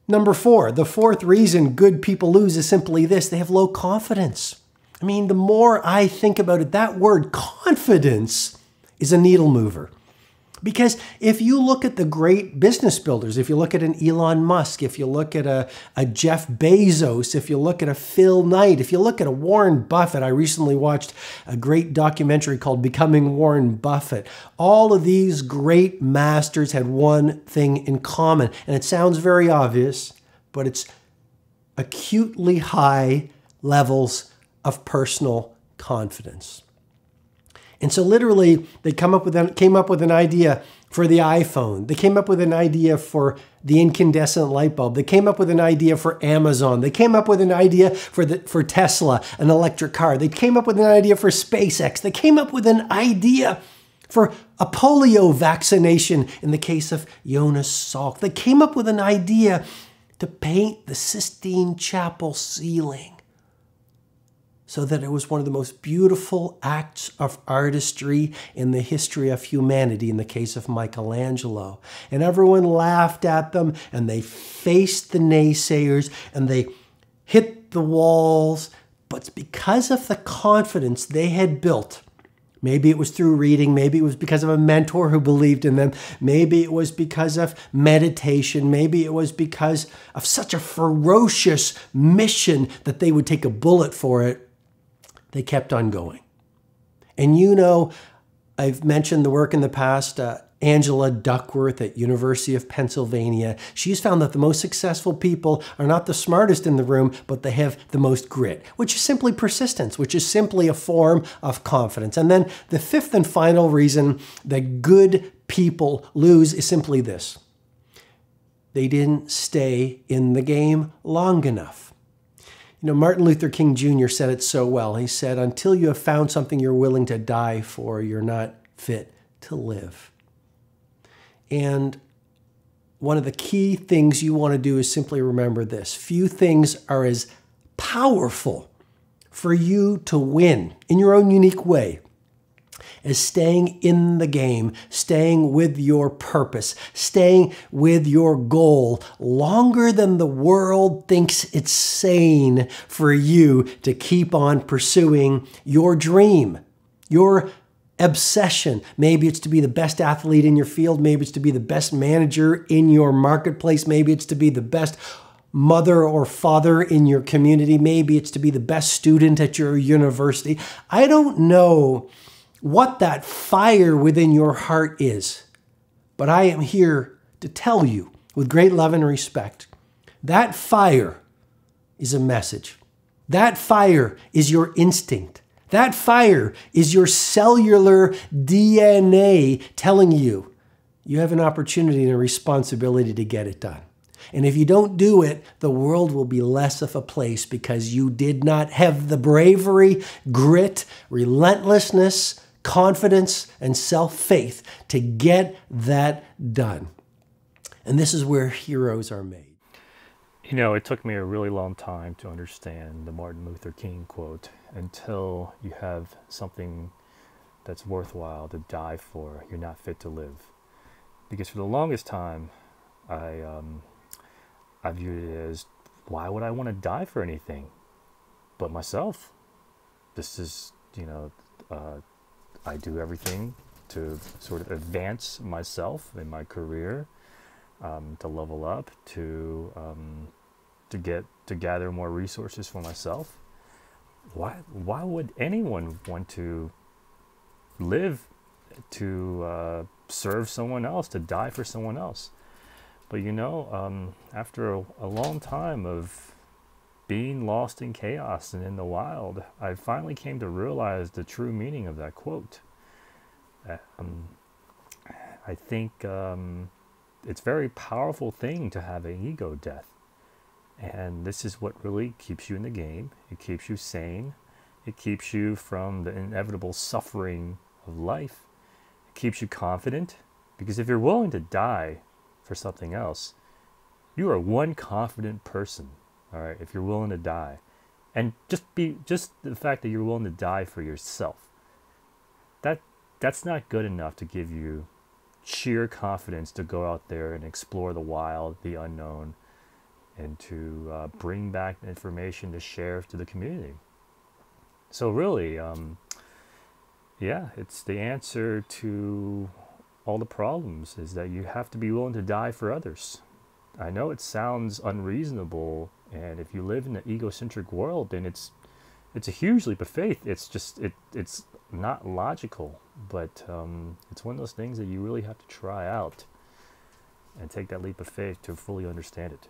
Number 4, the fourth reason good people lose is simply this: they have low confidence. I mean, the more I think about it, that word confidence is a needle mover. Because if you look at the great business builders, if you look at an Elon Musk, if you look at a Jeff Bezos, if you look at a Phil Knight, if you look at a Warren Buffett, I recently watched a great documentary called Becoming Warren Buffett. All of these great masters had one thing in common, and it sounds very obvious, but it's acutely high levels of personal confidence. And so literally, they came up with an idea for the iPhone. They came up with an idea for the incandescent light bulb. They came up with an idea for Amazon. They came up with an idea for Tesla, an electric car. They came up with an idea for SpaceX. They came up with an idea for a polio vaccination in the case of Jonas Salk. They came up with an idea to paint the Sistine Chapel ceiling so that it was one of the most beautiful acts of artistry in the history of humanity, in the case of Michelangelo. And everyone laughed at them, and they faced the naysayers, and they hit the walls. But because of the confidence they had built, maybe it was through reading, maybe it was because of a mentor who believed in them, maybe it was because of meditation, maybe it was because of such a ferocious mission that they would take a bullet for it, they kept on going. And you know, I've mentioned the work in the past, Angela Duckworth at University of Pennsylvania. She's found that the most successful people are not the smartest in the room, but they have the most grit, which is simply persistence, which is simply a form of confidence. And then the fifth and final reason that good people lose is simply this: they didn't stay in the game long enough. You know, Martin Luther King Jr. said it so well. He said, "Until you have found something you're willing to die for, you're not fit to live." And one of the key things you want to do is simply remember this: few things are as powerful for you to win in your own unique way as staying in the game, staying with your purpose, staying with your goal longer than the world thinks it's sane for you to keep on pursuing your dream, your obsession. Maybe it's to be the best athlete in your field. Maybe it's to be the best manager in your marketplace. Maybe it's to be the best mother or father in your community. Maybe it's to be the best student at your university. I don't know what that fire within your heart is, but I am here to tell you with great love and respect, that fire is a message. That fire is your instinct. That fire is your cellular DNA telling you you have an opportunity and a responsibility to get it done. And if you don't do it, the world will be less of a place because you did not have the bravery, grit, relentlessness, confidence, and self-faith to get that done. And this is where heroes are made. You know, it took me a really long time to understand the Martin Luther King quote, "Until you have something that's worthwhile to die for, you're not fit to live." Because for the longest time, I viewed it as, why would I want to die for anything but myself? This is, you know, I do everything to sort of advance myself in my career, to level up, to gather more resources for myself. Why would anyone want to live to serve someone else, to die for someone else? But you know, after a long time of being lost in chaos and in the wild, I finally came to realize the true meaning of that quote. I think it's a very powerful thing to have an ego death. And this is what really keeps you in the game. It keeps you sane. It keeps you from the inevitable suffering of life. It keeps you confident. Because if you're willing to die for something else, you are one confident person. All right, if you're willing to die, and just the fact that you're willing to die for yourself, that's not good enough to give you sheer confidence to go out there and explore the wild, the unknown, and to bring back the information to share to the community. So really, yeah, it's the answer to all the problems is that you have to be willing to die for others. I know it sounds unreasonable, and if you live in an egocentric world, then it's a huge leap of faith. It's just it's not logical, but it's one of those things that you really have to try out and take that leap of faith to fully understand it.